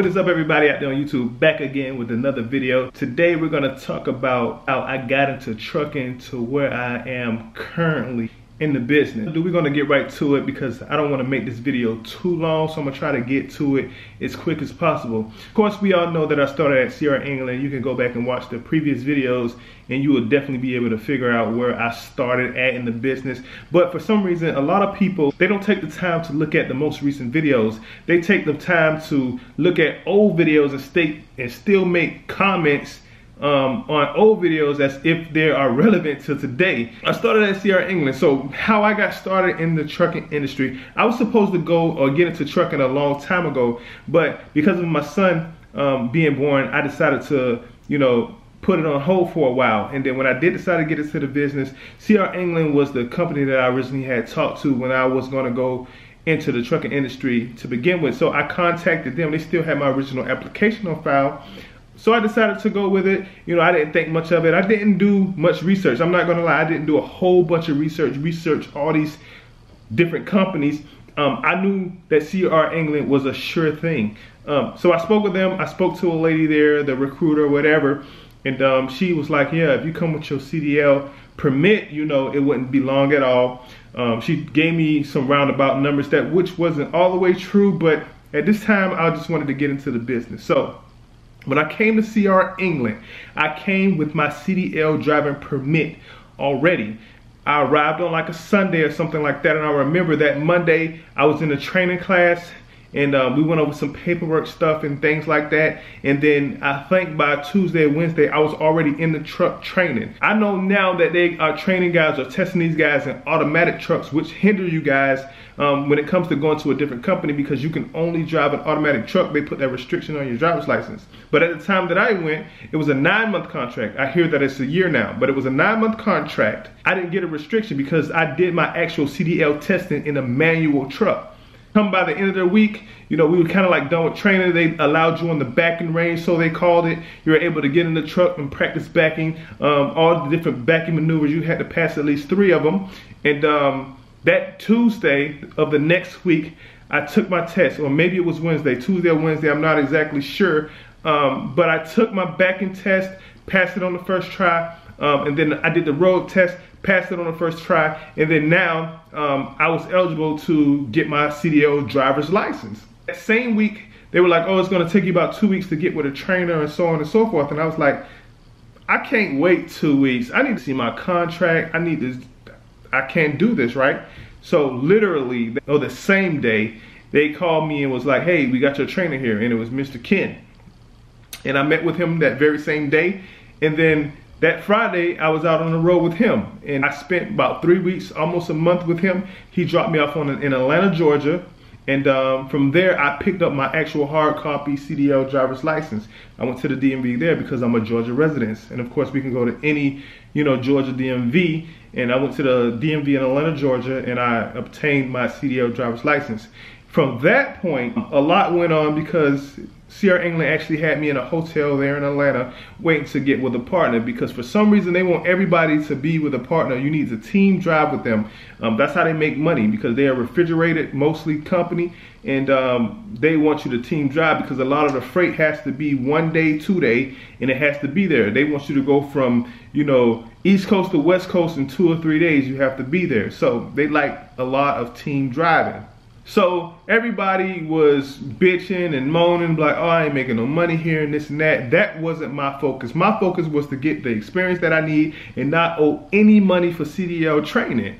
What is up, everybody out there on YouTube? Back again with another video. Today we're gonna talk about how I got into trucking to where I am currently in the business. We're gonna get right to it because I don't want to make this video too long, so I'm gonna try to get to it as quick as possible. Of course, we all know that I started at CDL England. You can go back and watch the previous videos and you will definitely be able to figure out where I started at in the business. But for some reason, a lot of people, they don't take the time to look at the most recent videos. They take the time to look at old videos and still make comments on old videos as if they are relevant to today. I started at CDL England. So how I got started in the trucking industry, I was supposed to go or get into trucking a long time ago, but because of my son being born, I decided to, put it on hold for a while. And then when I did decide to get into the business, CDL England was the company that I originally had talked to when I was going to go into the trucking industry to begin with. So I contacted them. They still had my original application on file. So I decided to go with it. I didn't think much of it. I didn't do much research. I'm not gonna lie, I didn't do a whole bunch of research all these different companies. I knew that CDL England was a sure thing. So I spoke with them. I spoke to a lady there, the recruiter, whatever, and she was like, yeah, if you come with your CDL permit, it wouldn't be long at all. She gave me some roundabout numbers which wasn't all the way true, but at this time, I just wanted to get into the business. So when I came to CDL England, I came with my CDL driving permit already. I arrived on like a Sunday or something like that, and I remember that Monday I was in a training class, and we went over some paperwork stuff and things like that. And then I think by Tuesday or Wednesday, I was already in the truck training. I know now that they are training guys or testing these guys in automatic trucks, which hinder you guys when it comes to going to a different company, because you can only drive an automatic truck. They put that restriction on your driver's license. But at the time that I went, it was a 9-month contract. I hear that it's a year now, but it was a 9-month contract. I didn't get a restriction because I did my actual CDL testing in a manual truck. Come by the end of the week, we were kind of like done with training. They allowed you on the backing range, so they called it. You were able to get in the truck and practice backing, all the different backing maneuvers. You had to pass at least 3 of them. And that Tuesday of the next week, I took my test, or maybe it was Wednesday, Tuesday or Wednesday, I'm not exactly sure. But I took my backing test, passed it on the first try, and then I did the road test, passed it on the first try, and then now I was eligible to get my CDL driver's license. That same week, they were like, oh, it's gonna take you about 2 weeks to get with a trainer and so on and so forth. And I was like, I can't wait 2 weeks. I need to see my contract. I can't do this, right? So literally, the same day, they called me and was like, hey, we got your trainer here. And it was Mr. Ken. And I met with him that very same day. And then that Friday, I was out on the road with him, and I spent about 3 weeks, almost a month with him. He dropped me off in Atlanta, Georgia, and from there, I picked up my actual hard copy CDL driver's license. I went to the DMV there because I'm a Georgia resident, and of course, we can go to any, Georgia DMV, and I went to the DMV in Atlanta, Georgia, and I obtained my CDL driver's license. From that point, a lot went on because CDL England actually had me in a hotel there in Atlanta waiting to get with a partner, because for some reason they want everybody to be with a partner. You need to team drive with them. That's how they make money, because they are a refrigerated mostly company, and they want you to team drive because a lot of the freight has to be 1 day, 2 day, and it has to be there. They want you to go from, East Coast to West Coast in 2 or 3 days. You have to be there. So they like a lot of team driving. So everybody was bitching and moaning, like, oh, I ain't making no money here and this and that. That wasn't my focus. My focus was to get the experience that I need and not owe any money for CDL training.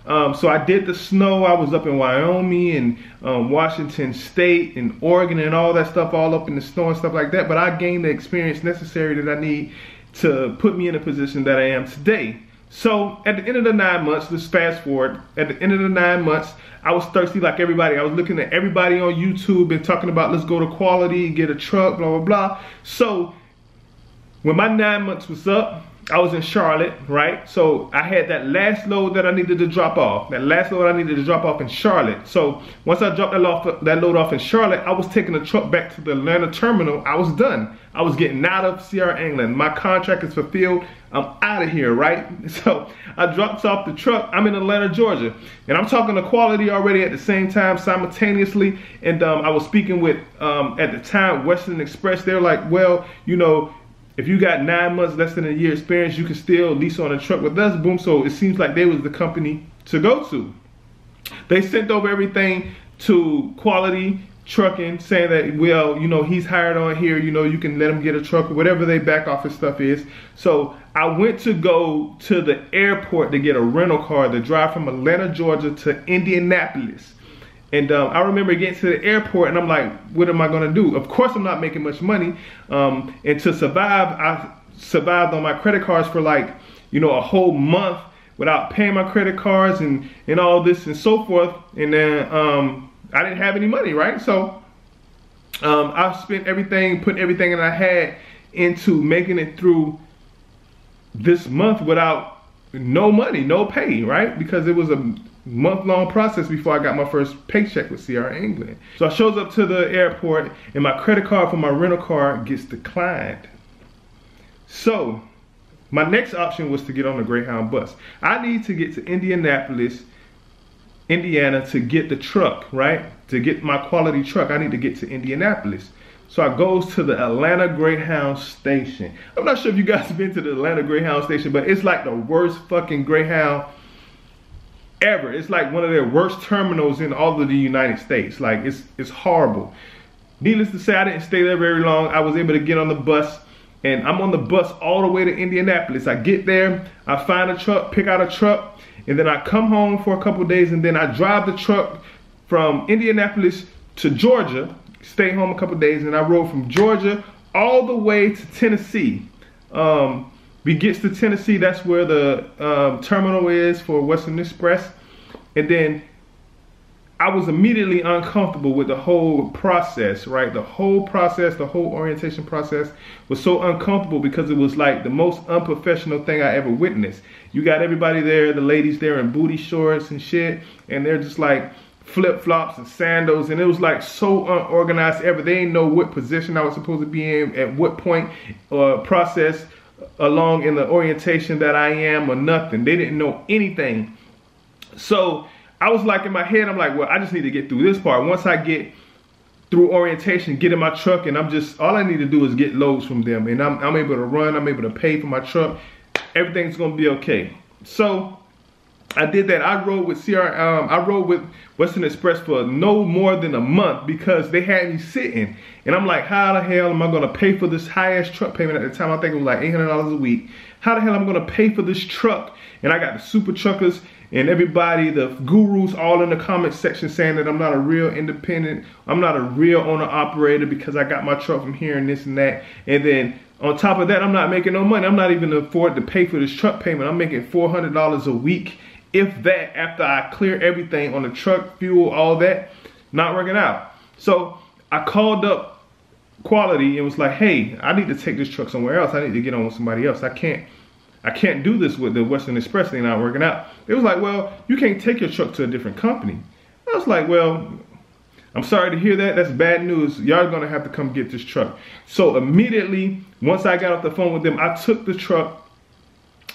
So I did the snow. I was up in Wyoming and Washington State and Oregon and all that stuff, all up in the snow and stuff like that. But I gained the experience necessary that I need to put me in the position that I am today. So at the end of the 9 months, let's fast forward. At the end of the 9 months, I was thirsty like everybody. I was looking at everybody on YouTube and talking about, let's go to Quality, get a truck, blah, blah, blah. So when my 9 months was up, I was in Charlotte, right? So I had that last load that I needed to drop off. That last load I needed to drop off in Charlotte. So once I dropped that load off in Charlotte, I was taking the truck back to the Atlanta terminal. I was done. I was getting out of CR England. My contract is fulfilled. I'm out of here, right? So I dropped off the truck. I'm in Atlanta, Georgia. And I'm talking to Quality already at the same time, simultaneously. And I was speaking with, at the time, Western Express. They're like, well, you know, if you got 9 months, less than a year experience, you can still lease on a truck with us. Boom. So it seems like they was the company to go to. They sent over everything to Quality Trucking, saying that, well, you know, he's hired on here, you know, you can let him get a truck or whatever they back office stuff is. So I went to go to the airport to get a rental car to drive from Atlanta, Georgia to Indianapolis. And I remember getting to the airport and I'm like, what am I gonna do? Of course I'm not making much money. And to survive, I survived on my credit cards for like, you know, a whole month without paying my credit cards and all this and so forth. And then I didn't have any money, right? So I spent everything, put everything that I had into making it through this month without no money, no pay, right? Because it was a month-long process before I got my first paycheck with CR England. So I shows up to the airport and my credit card for my rental car gets declined. So my next option was to get on the Greyhound bus. I need to get to Indianapolis, Indiana to get the truck, right? To get my Quality truck, I need to get to Indianapolis. So I goes to the Atlanta Greyhound station. I'm not sure if you guys have been to the Atlanta Greyhound station, but it's like the worst fucking Greyhound ever. It's like one of their worst terminals in all of the United States. Like it's horrible. Needless to say, I didn't stay there very long. I was able to get on the bus and I'm on the bus all the way to Indianapolis. I get there, I find a truck, pick out a truck, and then I come home for a couple of days and then I drive the truck from Indianapolis to Georgia, stay home a couple of days, and I rode from Georgia all the way to Tennessee. We gets to Tennessee, that's where the terminal is for Western Express. And then I was immediately uncomfortable with the whole process, right? The whole process, the whole orientation process was so uncomfortable because it was like the most unprofessional thing I ever witnessed. You got everybody there, the ladies there in booty shorts and shit, and they're just like flip-flops and sandals, and it was like so unorganized ever. They didn't know what position I was supposed to be in, at what point process along in the orientation that I am or nothing. They didn't know anything. So I was like in my head, I'm like, well, I just need to get through this part. Once I get through orientation, get in my truck, and all I need to do is get loads from them. And I'm able to run, I'm able to pay for my truck. Everything's gonna be okay. So I did that. I rode with Western Express for no more than a month because they had me sitting. And I'm like, how the hell am I gonna pay for this high-ass truck payment? At the time, I think it was like $800 a week. How the hell am I gonna pay for this truck? And I got the super truckers and everybody, the gurus, all in the comment section saying that I'm not a real independent, I'm not a real owner operator because I got my truck from here and this and that. And then on top of that, I'm not making no money. I'm not even afford to pay for this truck payment. I'm making $400 a week, if that, after I clear everything on the truck, fuel, all that. Not working out. So I called up Quality and was like, hey, I need to take this truck somewhere else. I need to get on with somebody else. I can't do this with the Western Express thing not working out. It was like, well, you can't take your truck to a different company. I was like, well, I'm sorry to hear that. That's bad news. Y'all gonna have to come get this truck. So immediately, once I got off the phone with them, I took the truck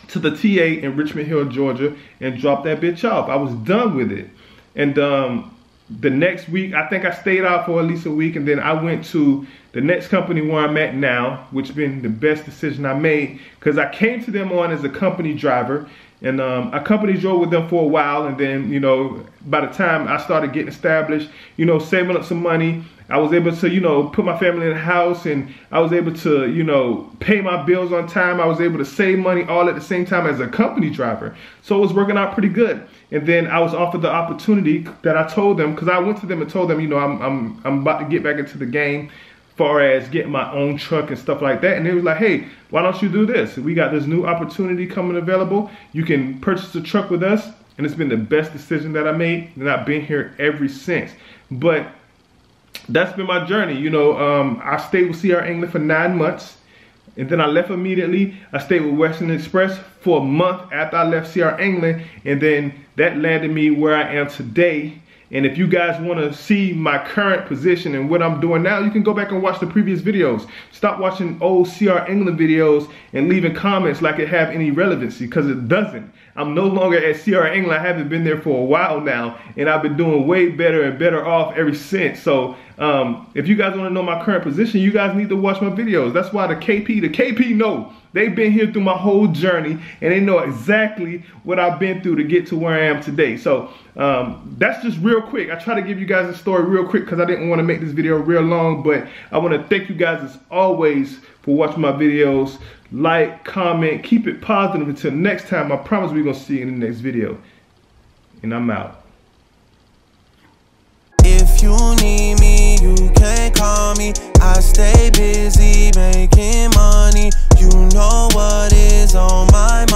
to the TA in Richmond Hill, Georgia, and dropped that bitch off. I was done with it. And the next week, I think I stayed out for at least a week, and then I went to the next company where I'm at now, which has been the best decision I made, because I came to them on as a company driver, and I company drove with them for a while, and then, you know, by the time I started getting established, you know, saving up some money, I was able to, you know, put my family in the house, and I was able to, you know, pay my bills on time. I was able to save money all at the same time as a company driver. So it was working out pretty good. And then I was offered the opportunity that I told them, because I went to them and told them, you know, I'm about to get back into the game, far as getting my own truck and stuff like that. And they was like, hey, why don't you do this? We got this new opportunity coming available. You can purchase a truck with us. And it's been the best decision that I made. And I've been here ever since. But that's been my journey. You know, I stayed with CR England for 9 months. and then I left immediately. I stayed with Western Express for a month after I left CR England, and then that landed me where I am today. And if you guys want to see my current position and what I'm doing now, you can go back and watch the previous videos. Stop watching old CR England videos and leaving comments like it have any relevancy, because it doesn't. I'm no longer at CR England. I haven't been there for a while now, and I've been doing way better and better off ever since. So if you guys want to know my current position, you guys need to watch my videos. That's why the KP know. They've been here through my whole journey, and they know exactly what I've been through to get to where I am today. So that's just real quick. I try to give you guys a story real quick because I didn't want to make this video real long, but I want to thank you guys as always for watching my videos. Like, comment, keep it positive. Until next time, I promise we're going to see you in the next video. And I'm out. If you need me, you can call me. I stay busy making money. You know what is on my mind.